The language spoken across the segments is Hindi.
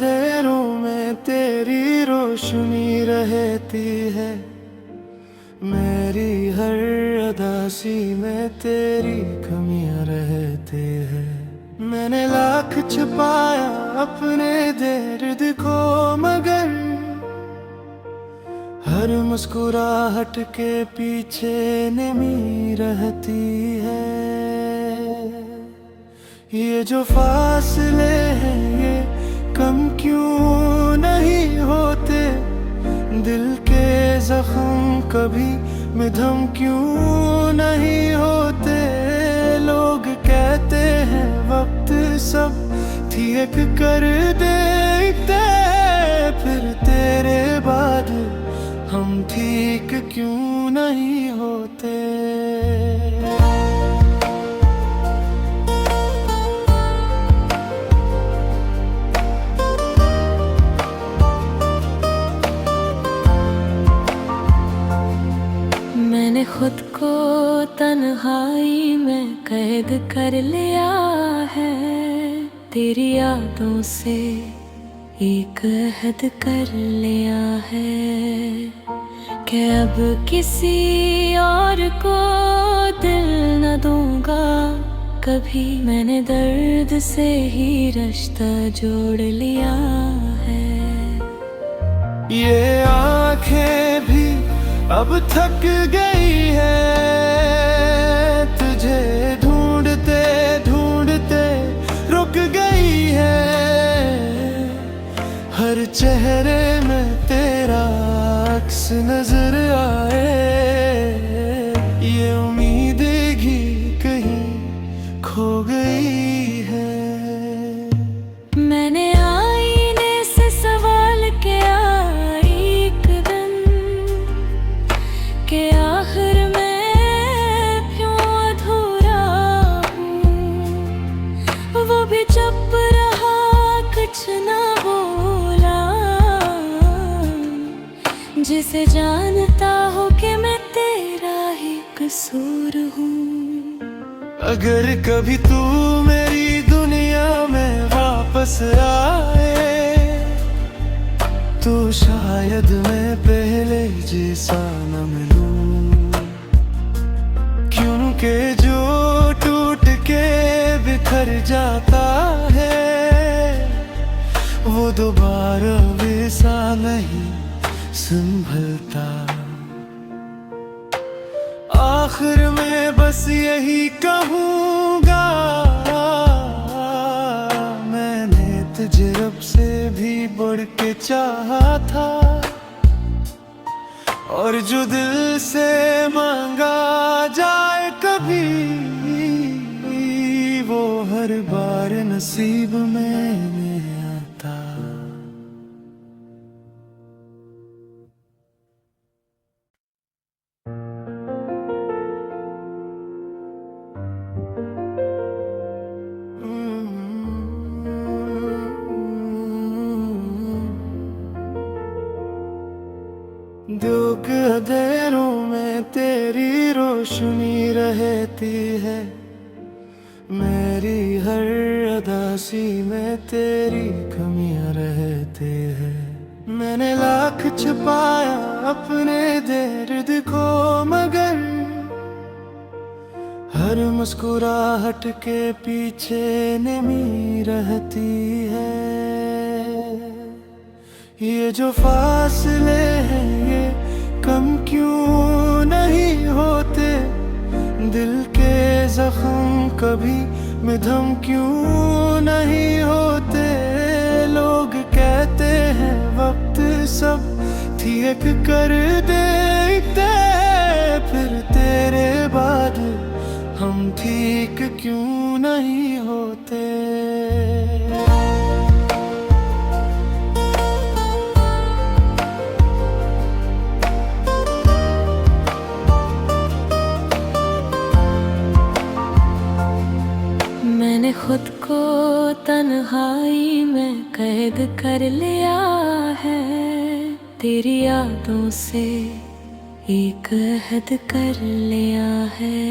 अंधेरों में तेरी रोशनी रहती है, मेरी हर उदासी में तेरी कमियां रहती है। मैंने लाख छुपाया अपने दर्द को, मगर हर मुस्कुराहट के पीछे नमी रहती है। ये जो फासले हैं ये कम क्यों नहीं होते, दिल के जख्म कभी मिधम क्यों नहीं होते। लोग कहते हैं वक्त सब ठीक कर देते, फिर तेरे बाद हम ठीक क्यों नहीं होते। मैंने खुद को तन्हाई में कैद कर लिया है, तेरी यादों से एक अहद कर लिया है कि अब किसी और को दिल न दूंगा कभी। मैंने दर्द से ही रिश्ता जोड़ लिया है। ये आंखें भी अब थक गई है, तुझे ढूंढते ढूंढते रुक गई है। हर चेहरे में तेरा अक्स नजर आए, ये उम्मीद भी कहीं खो गई है। मैंने आईने से सवाल किया एक दिन कि आखिर मैं क्यों अधूरा हूँ। वो भी चुप रहा, कुछ ना बोला, जिसे जानता हो कि मैं तेरा ही कसूर हूँ। अगर कभी तू मेरी दुनिया में वापस आए, तो शायद मैं पहले जैसा न मिलूं, क्योंकि जो टूट के बिखर जाता है वो दोबारा वैसा नहीं संभलता। आखिर में बस यही कहूँगा, मैंने तुझे रब से भी बढ़ के चाहा था, और जो दिल से मांगा जाए कभी वो हर बार नसीब में नहीं आता। दुख अंधेरों में तेरी रोशनी रहती है, मेरी हर उदासी में तेरी कमियां रहती है। मैंने लाख छुपाया अपने दर्द को, मगर हर मुस्कुराहट के पीछे नमी रहती है। ये जो फासले हैं ये कम क्यों नहीं होते, दिल के जख्म कभी मिधम क्यों नहीं होते। लोग कहते हैं वक्त सब ठीक कर देते, फिर तेरे बाद हम ठीक क्यों नहीं होते। मैंने खुद को तन्हाई में कैद कर लिया है, तेरी यादों से एक अहद कर लिया है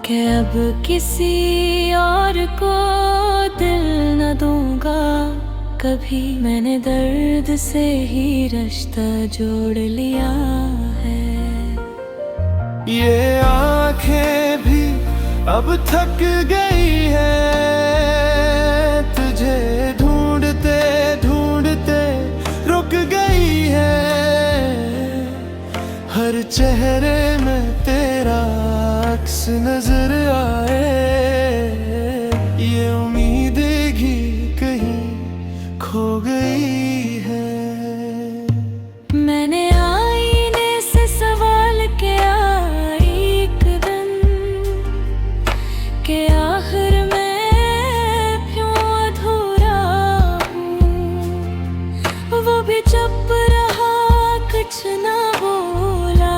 कि अब किसी और को दिल न दूंगा कभी मैंने दर्द से ही रिश्ता जोड़ लिया है। ये आंखें भी अब थक गई है, तुझे ढूंढते ढूंढते रुक गई है। हर चेहरे में तेरा अक्स नजर आए, ये उम्मीदें भी कहीं खो गई है। मैंने आईने से सवाल किया एक दिन कि आखिर मैं क्यों अधूरा हूँ। वो भी चुप रहा, कुछ ना बोला।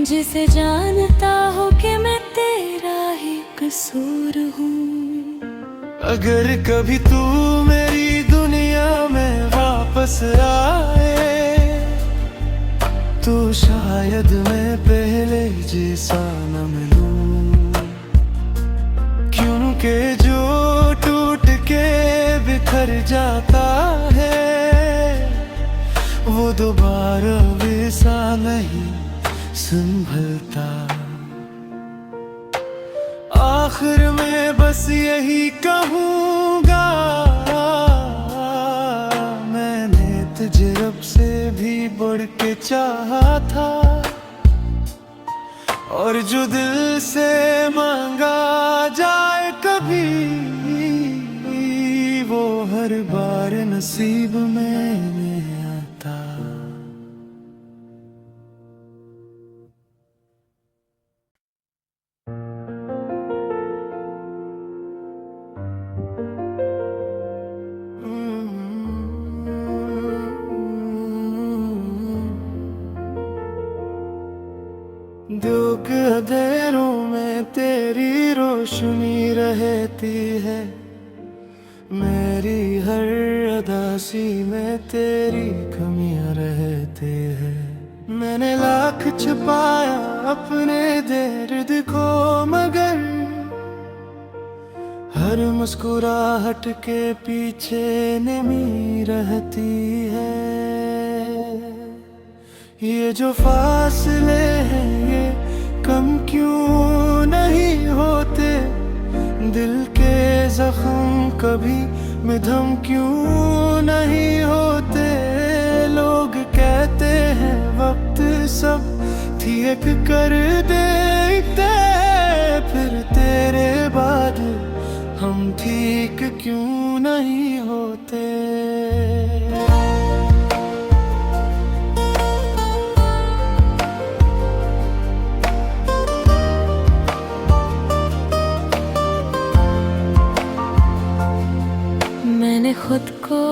जिसे जानता हो कि मैं तेरा ही कसूर हूँ। अगर कभी तू मेरी दुनिया में वापस आए, तो शायद मैं पहले जैसा न मिलूं। क्योंकि जो टूट के बिखर जाता है, वो दोबारा वैसा नहीं संभलता। आखिर में बस यही कहूँगा, मैंने तुझे रब से भी बढ़ के चाहा था। और जो दिल से मांगा जाए कभी, वो हर बार नसीब में नहीं आता। दुख अंधेरों में तेरी रोशनी रहती है, मेरी हर अदासी में तेरी कमियां रहती है। मैंने लाख छुपाया अपने दर्द को, मगर हर मुस्कुराहट के पीछे नमी रहती है। ये जो फासले हैं ये कम क्यों नहीं होते, दिल के जख्म कभी मिधम क्यों नहीं होते। लोग कहते हैं वक्त सब ठीक कर देते, फिर तेरे बाद हम ठीक क्यों नहीं होते। मैंने खुद को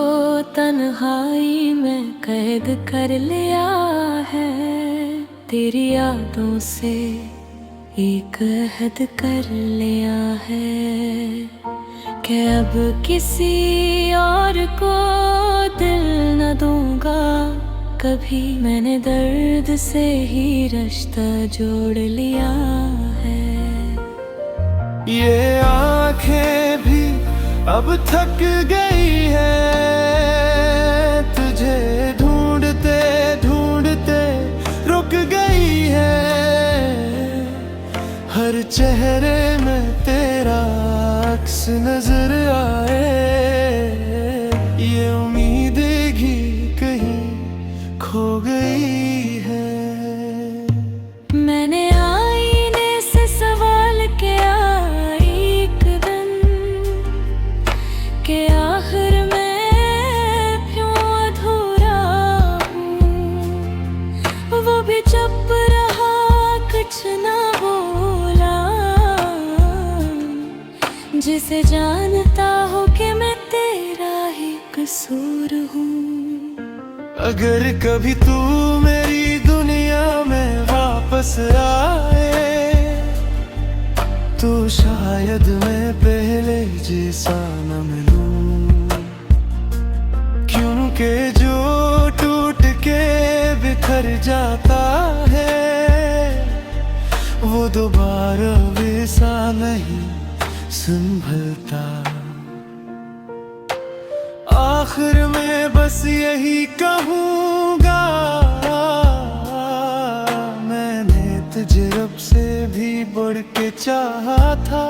तन्हाई में कैद कर लिया है, तेरी यादों से एक अहद कर लिया है कि अब किसी और को दिल न दूंगा कभी। मैंने दर्द से ही रिश्ता जोड़ लिया है। ये आंखें भी अब थक गई है, तुझे ढूंढते ढूंढते रुक गई है। हर चेहरे में तेरा अक्स नजर आए, ये उम्मीदें भी कहीं खो गई है। मैंने आईने से सवाल किया एक दिन कि आखिर मैं क्यों अधूरा हूँ। वो भी चुप रहा, कुछ ना बोला। जिसे जानता हो कि मैं तेरा ही कसूर हूँ। अगर कभी तू मेरी दुनिया में वापस आए, तो शायद मैं पहले जैसा न मिलूं। क्योंकि जो टूट के बिखर जाता है, वो दोबारा वैसा नहीं संभलता। आखिर में बस यही कहूँगा, मैंने तुझे रब से भी बढ़ के चाहा था,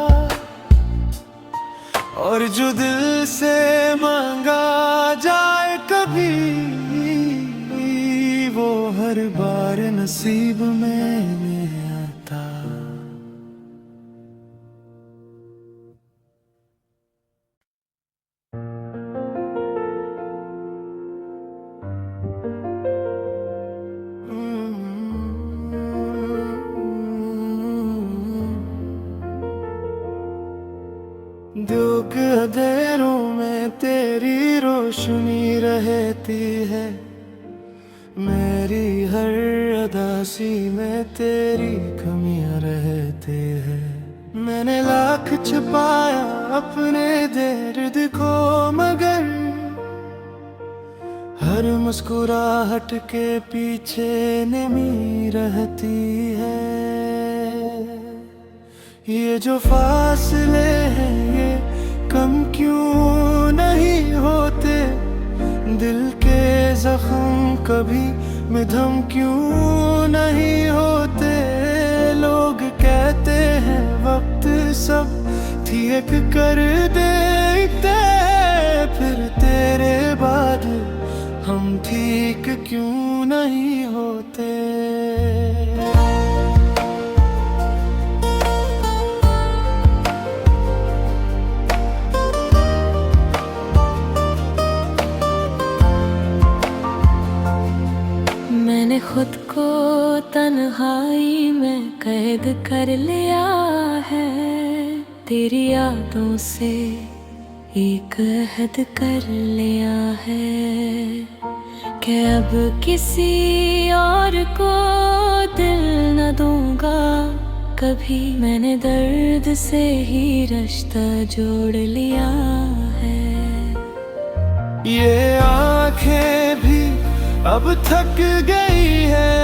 और जो दिल से मांगा जाए कभी, वो हर बार नसीब में नहीं आता। दुख अंधेरों में तेरी रोशनी रहती है, मेरी हर अदासी में तेरी कमियां रहती है। मैंने लाख छुपाया अपने दर्द को, मगर हर मुस्कुराहट के पीछे नमी रहती है। ये जो फासले हैं ये कम क्यों नहीं होते, दिल के जख्म कभी मिधम क्यों नहीं होते। लोग कहते हैं वक्त सब ठीक कर देते, फिर तेरे बाद हम ठीक क्यों नहीं होते। मैंने खुद को तन्हाई में कैद कर लिया है, तेरी यादों से एक अहद कर लिया है कि अब किसी और को दिल न दूंगा कभी। मैंने दर्द से ही रिश्ता जोड़ लिया है। ये आंखें भी अब थक गई है,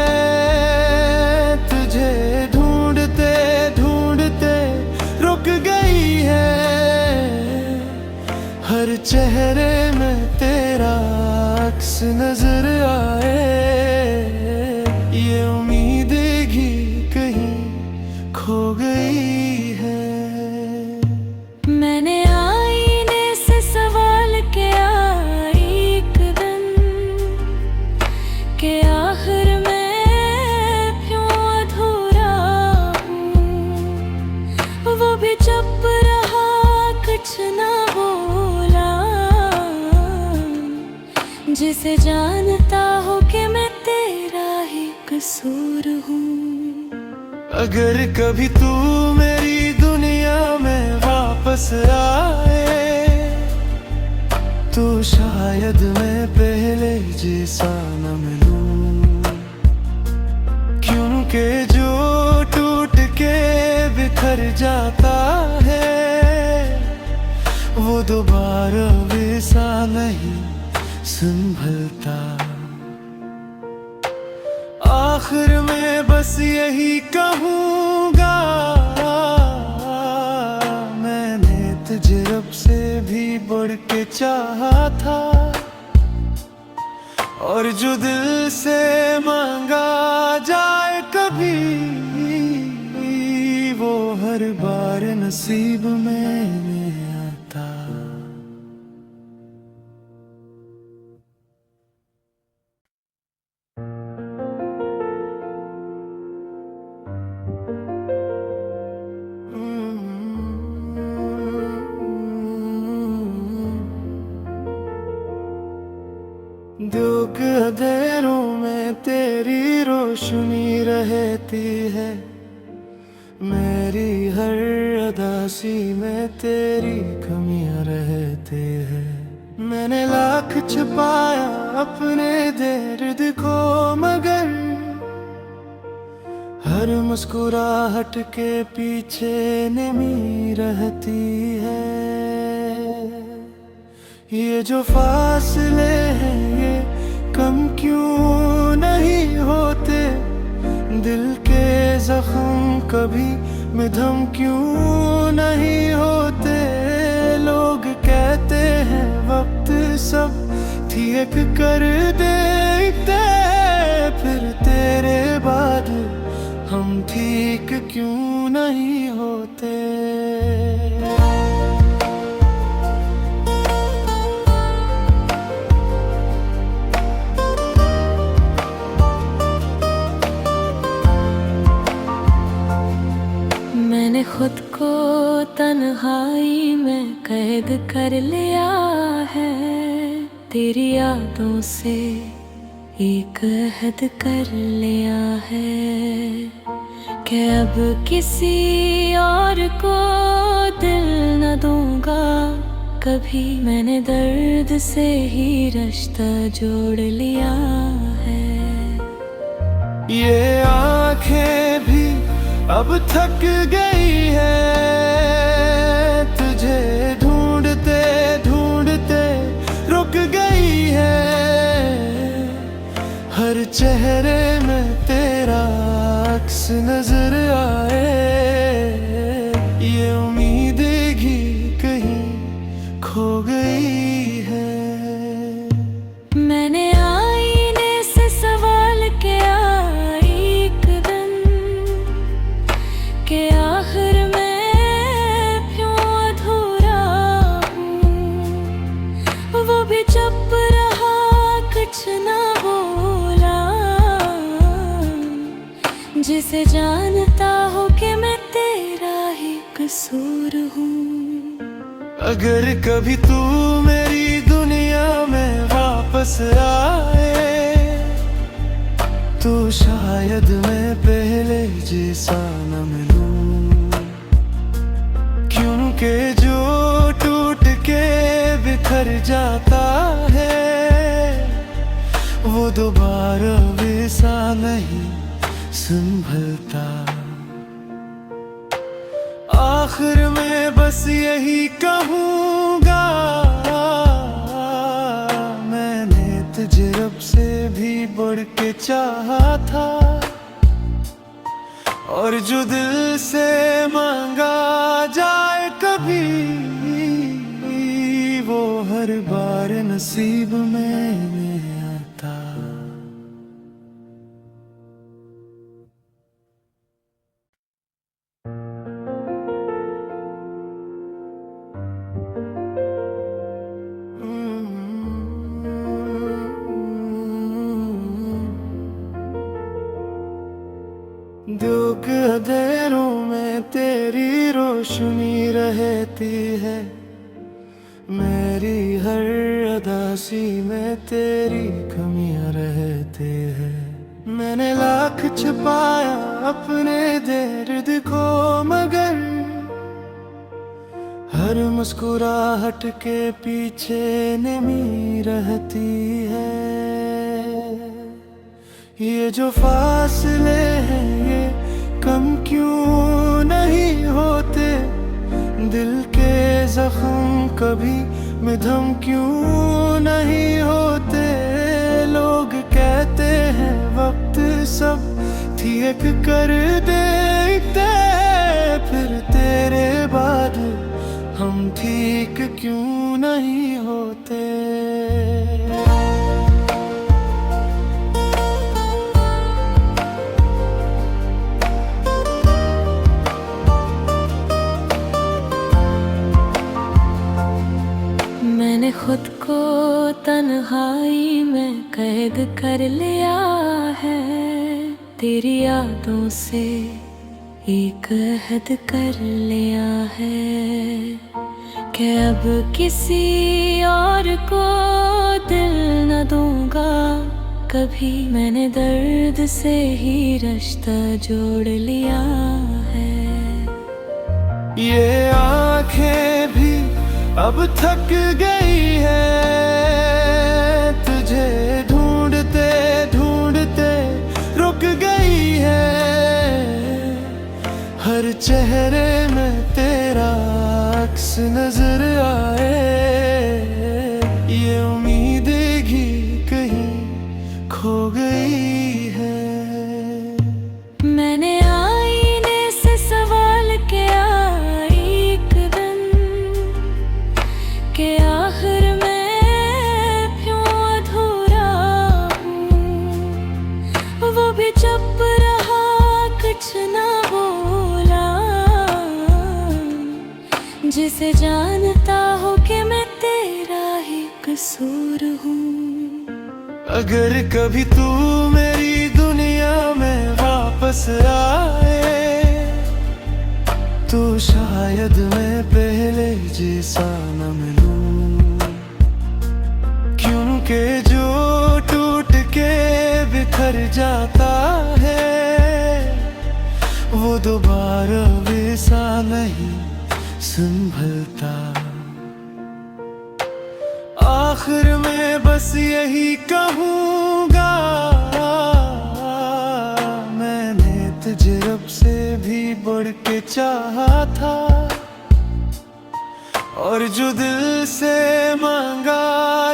तुझे ढूंढते ढूंढते रुक गई है। हर चेहरे में तेरा अक्स नजर आए, ये उम्मीद भी कहीं खो गई है। मैंने आईने से सवाल किया एक दिन कि आखिर मैं क्यों अधूरा हूँ। वो भी चुप रहा, कुछ ना बोला, जिसे जानता हो कि मैं तेरा ही कसूर हूँ। अगर कभी तू मेरी दुनिया में वापस आए, तो शायद मैं पहले जैसा न मिलूं, क्योंकि जो टूट के बिखर जाता है वो दोबारा वैसा नहीं संभलता। आखिर में बस यही कहूँगा, मैंने तुझे रब से भी बढ़ के चाहा था, और जो दिल से मांगा जाए कभी, वो हर बार नसीब में नहीं आता। दुख अंधेरों में तेरी रोशनी रहती है, मेरी हर अदासी में तेरी कमियां रहती है। मैंने लाख छुपाया अपने दर्द को, मगर हर मुस्कुराहट के पीछे नमी रहती है। ये जो फासले हैं ये कम क्यों नहीं होते, दिल के जख्म कभी मिधम क्यों नहीं होते। लोग कहते हैं वक्त सब एक कर देते, फिर तेरे बाद हम ठीक क्यों नहीं होते। मैंने खुद को तन्हाई में कैद कर लिया है, तेरी यादों से एक अहद कर लिया है कि अब किसी और को दिल न दूंगा कभी। मैंने दर्द से ही रिश्ता जोड़ लिया है। ये आंखें भी अब थक गई है, तुझे ढूंढते ढूंढते रुक गई है। हर चेहरे में तेरा अक्स नजर आए, ये उम्मीद भी कहीं खो गई है। मैंने आईने से सवाल किया एक दिन कि आखिर मैं क्यों अधूरा हूँ। वो भी चुप रहा, कुछ ना बोला। जिसे जानता हो कि मैं तेरा ही कसूर हूँ। अगर कभी तू मेरी दुनिया में वापस आए, तो शायद मैं पहले जैसा न मिलूं। क्योंकि जो टूट के बिखर जाता है, वो दोबारा वैसा नहीं संभलता। आखिर में बस यही कहूँगा, मैंने तुझे रब से भी बढ़ के चाहा था। और जो दिल से मांगा जाए कभी, वो हर बार नसीब में नहीं आता। दुख अंधेरों में तेरी रोशनी रहती है, मेरी हर उदासी में तेरी कमियां रहती है। मैंने लाख छुपाया अपने दर्द को, मगर हर मुस्कुराहट के पीछे नमी रहती है। ये जो फासले हैं ये कम क्यों नहीं होते, दिल के जख्म कभी मिधम क्यों नहीं होते। लोग कहते हैं वक्त सब ठीक कर देते, फिर तेरे बाद हम ठीक क्यों नहीं होते। मैंने खुद को तन्हाई में कैद कर लिया है, तेरी यादों से एक अहद कर लिया है कि अब किसी और को दिल न दूंगा कभी। मैंने दर्द से ही रिश्ता जोड़ लिया है। ये आंखें भी अब थक गई है, तुझे ढूंढते ढूंढते रुक गई है। हर चेहरे में तेरा अक्स नजर आए, ये उम्मीद भी कहीं खो गई है। मैंने आईने से सवाल किया एक दिन कि आखिर मैं क्यों अधूरा कसूर हूँ। अगर कभी तू मेरी दुनिया में वापस आए तो शायद मैं पहले जैसा न मिलूं, क्योंकि जो टूट के बिखर जाता है वो दोबारा वैसा नहीं संभलता। आखिर में बस यही कहूँगा, मैंने तुझे रब से भी बढ़ के चाहा था, और जो दिल से मांगा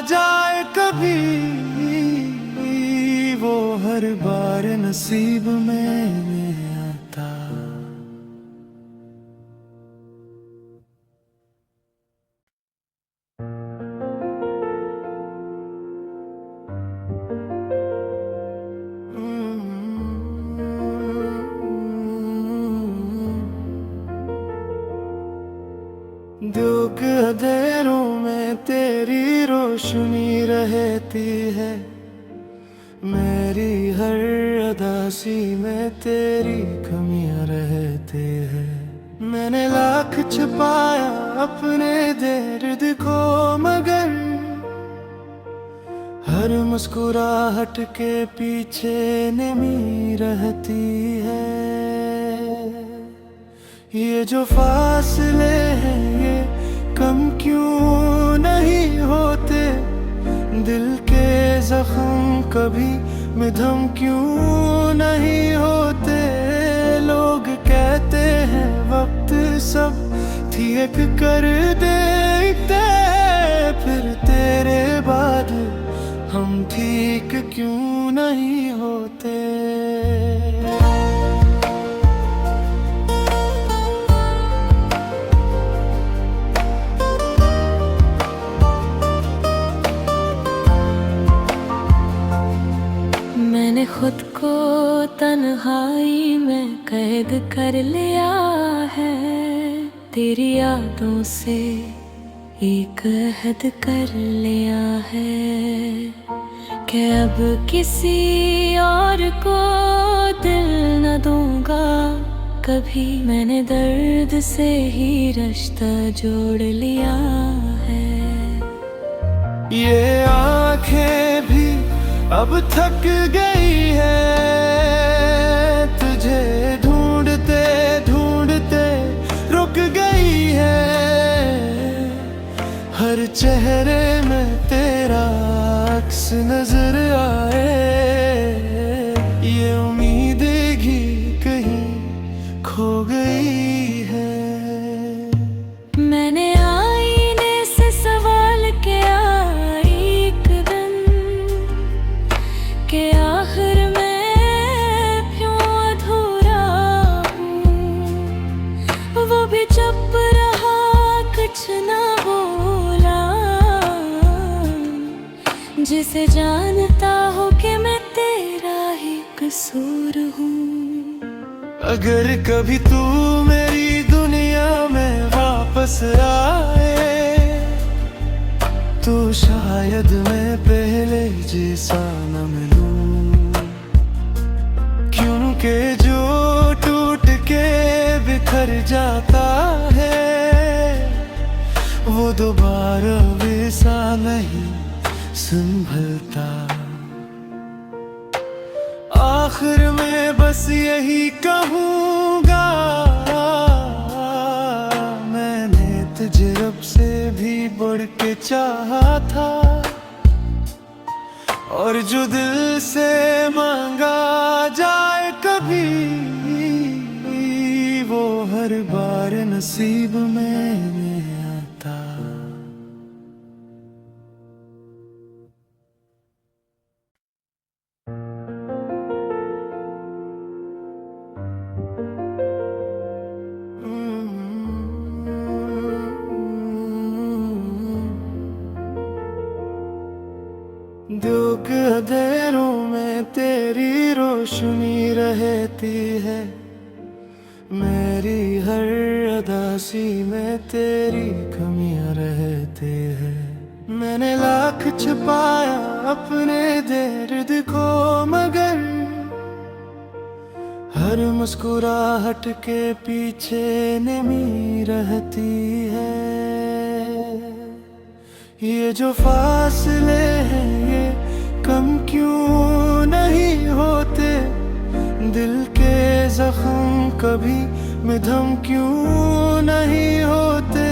जाए कभी वो हर बार नसीब में नहीं आता। दुख अंधेरों में तेरी रोशनी रहती है, मेरी हर अदासी में तेरी कमियां रहती है। मैंने लाख छुपाया अपने दर्द को, मगर हर मुस्कुराहट के पीछे नमी रहती है। ये जो फासले हैं ये कम क्यों नहीं होते, दिल के जख्म कभी मिधम क्यों नहीं होते। लोग कहते हैं वक्त सब ठीक कर देते, फिर तेरे बाद हम ठीक क्यों नहीं होते। मैंने खुद को तन्हाई में कैद कर लिया है, तेरी यादों से एक अहद कर लिया है कि अब किसी और को दिल न दूंगा कभी। मैंने दर्द से ही रिश्ता जोड़ लिया है। ये आंखें भी अब थक गई है, तुझे ढूंढते ढूंढते रुक गई है। हर चेहरे में तेरा अक्स नजर आए, ये उम्मीद भी कहीं खो गई है। मैंने आईने से सवाल किया एक दिन कि आखिर मैं क्यों अधूरा हूँ। वो भी चुप रहा, कुछ ना बोला, जिसे जानता हो कि मैं तेरा ही कसूर हूँ। अगर कभी तू मेरी दुनिया में वापस आए तो शायद मैं पहले जैसा न मिलूं, क्योंकि जो टूट के बिखर जाता है वो दोबारा वैसा नहीं संभलता। आखिर में बस यही कहूँगा, मैंने तुझे रब से भी बढ़ के चाहा था, और जो दिल से मांगा जाए कभी वो हर बार नसीब में नहीं आता। दुख अंधेरों में तेरी रोशनी रहती है, मेरी हर अदासी में तेरी कमियां रहती है। मैंने लाख लाख छुपाया अपने दर्द को, मगर हर मुस्कुराहट के पीछे नमी रहती है। ये जो फासले हैं ये कम क्यों नहीं होते, दिल के जख्म कभी मिधम क्यों नहीं होते।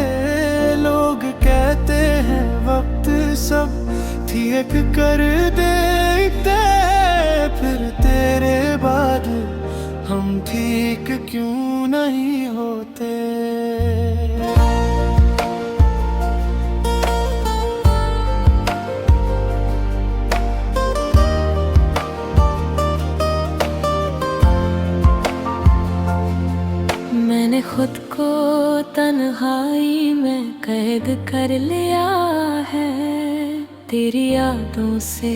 लोग कहते हैं वक्त सब ठीक कर देते, फिर तेरे बाद हम ठीक क्यों नहीं होते। मैंने खुद को तन्हाई में कैद कर लिया है, तेरी यादों से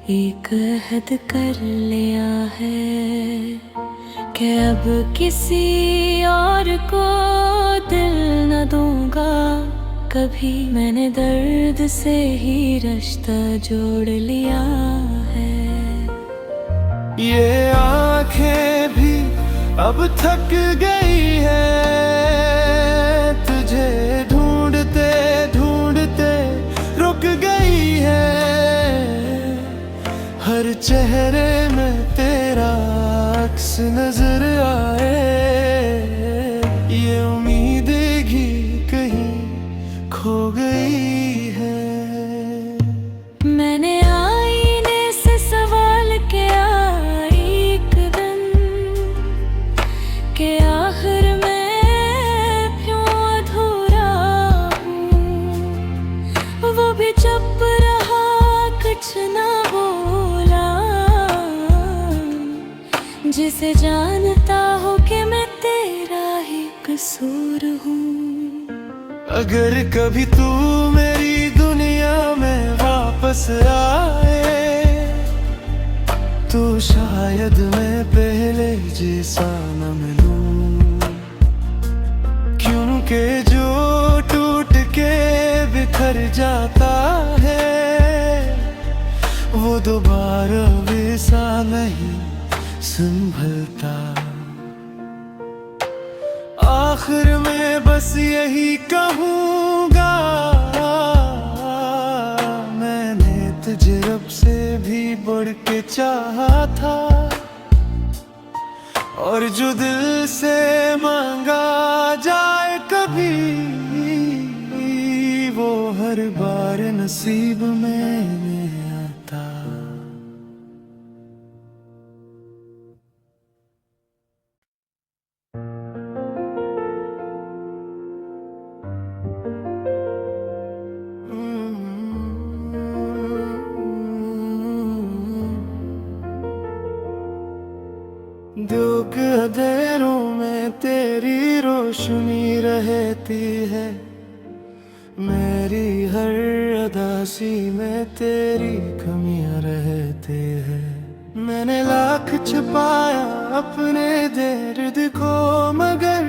एक अहद कर लिया है कि अब किसी और को दिल न दूंगा कभी। मैंने दर्द से ही रिश्ता जोड़ लिया है। ये आंखें भी अब थक गई है, तुझे ढूंढते ढूंढते रुक गई है। हर चेहरे में तेरा अक्स नजर आए, ये उम्मीद भी कहीं खो गई है। मैंने आईने से सवाल किया एक दिन कि आखिर मैं क्यों अधूरा हूँ। वो भी चुप रहा, कुछ ना बोला। जिसे जानता हो कि मैं तेरा ही कसूर हूँ। अगर कभी तू मेरी दुनिया में वापस आए, तो शायद मैं पहले जैसा न मिलूं। क्योंकि जो टूट के बिखर जाता है, वो दोबारा वैसा नहीं संभलता। आखिर में बस यही कहूँगा, मैंने तुझे रब से भी बढ़ के चाहा था। और जो दिल से मांगा जाए कभी, वो हर बार नसीब में नहीं आता। दुख अंधेरों में तेरी रोशनी रहती है, मेरी हर अदासी में तेरी कमियां रहती है। मैंने लाख छुपाया अपने दर्द को, मगर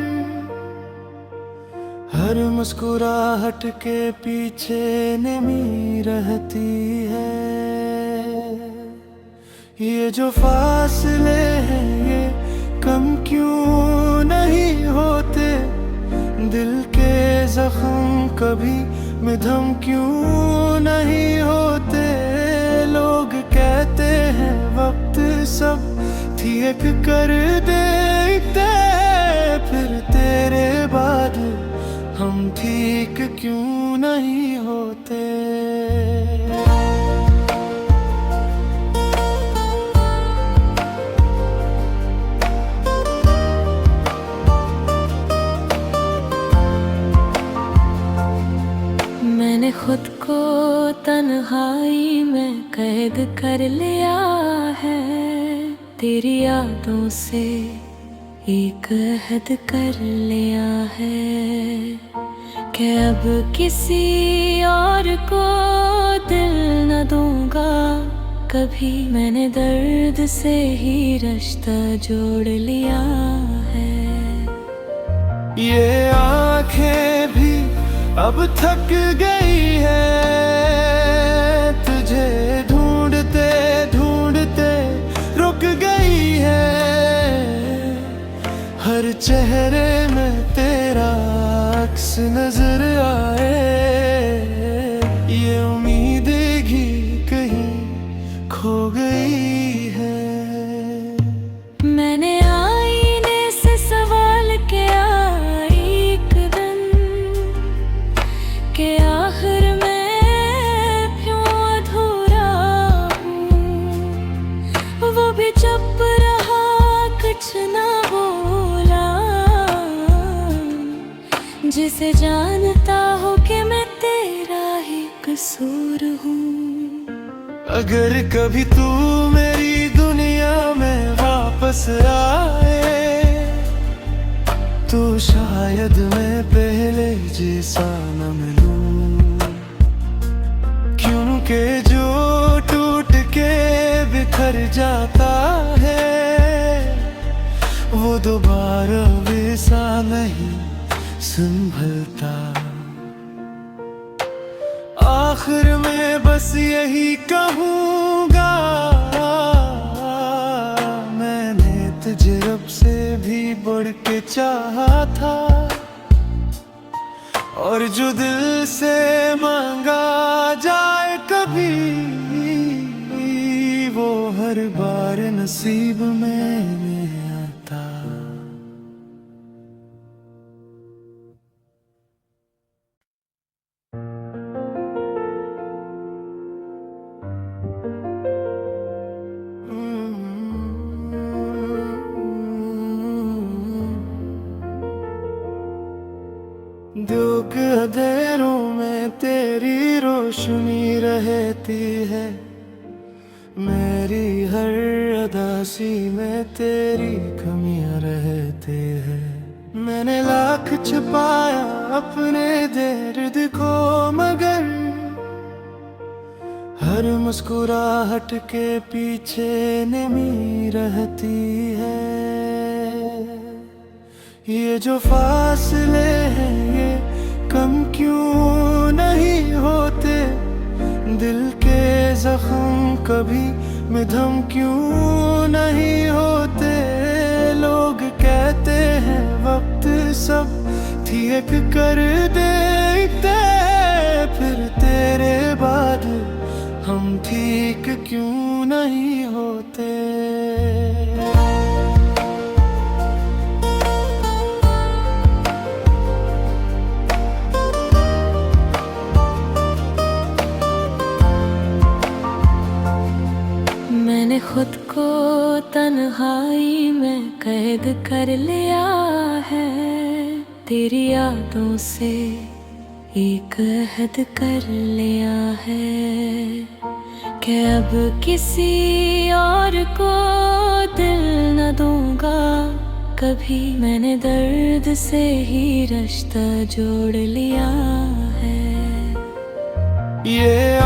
हर मुस्कुराहट के पीछे नमी रहती है। ये जो फासले हैं ये कम क्यों नहीं होते, दिल के जख्म कभी मिधम क्यों नहीं होते। लोग कहते हैं वक्त सब ठीक कर देते, फिर तेरे बाद हम ठीक क्यों नहीं होते। मैंने खुद को तन्हाई में कैद कर लिया है, तेरी यादों से एक अहद कर लिया है कि अब किसी और को दिल न दूंगा कभी। मैंने दर्द से ही रिश्ता जोड़ लिया है। ये आंखें भी अब थक गई है, नजर आए, ये उम्मीदें कहीं खो गई है। मैंने आईने से सवाल किया एक दिन कि आखिर मैं क्यों अधूरा हूँ। वो भी चुप रहा, कुछ ना बोला। जिसे जानता हो कि मैं तेरा ही कसूर हूँ। अगर कभी तू मेरी दुनिया में वापस आए, तो शायद मैं पहले जैसा न मिलूं। क्योंकि जो टूट के बिखर जाता है, वो दोबारा वैसा नहीं संभलता। आखिर में बस यही कहूँगा, मैंने तुझे रब से भी बढ़ के चाहा था। और जो दिल से मांगा जाए कभी, वो हर बार नसीब में नहीं आता। दुख अंधेरों में तेरी रोशनी रहती है, मेरी हर अदासी में तेरी कमियां रहती है। मैंने लाख छुपाया अपने दर्द को, मगर हर मुस्कुराहट के पीछे नमी रहती है। ये जो फासले हैं ये कम क्यों नहीं होते, दिल के जख्म कभी मिधम क्यों नहीं होते। लोग कहते हैं वक्त सब ठीक कर देते, फिर तेरे बाद हम ठीक क्यों नहीं होते। मैंने खुद को तन्हाई में कैद कर लिया है, तेरी यादों से एक अहद कर लिया है कि अब किसी और को दिल न दूंगा कभी। मैंने दर्द से ही रिश्ता जोड़ लिया है। ये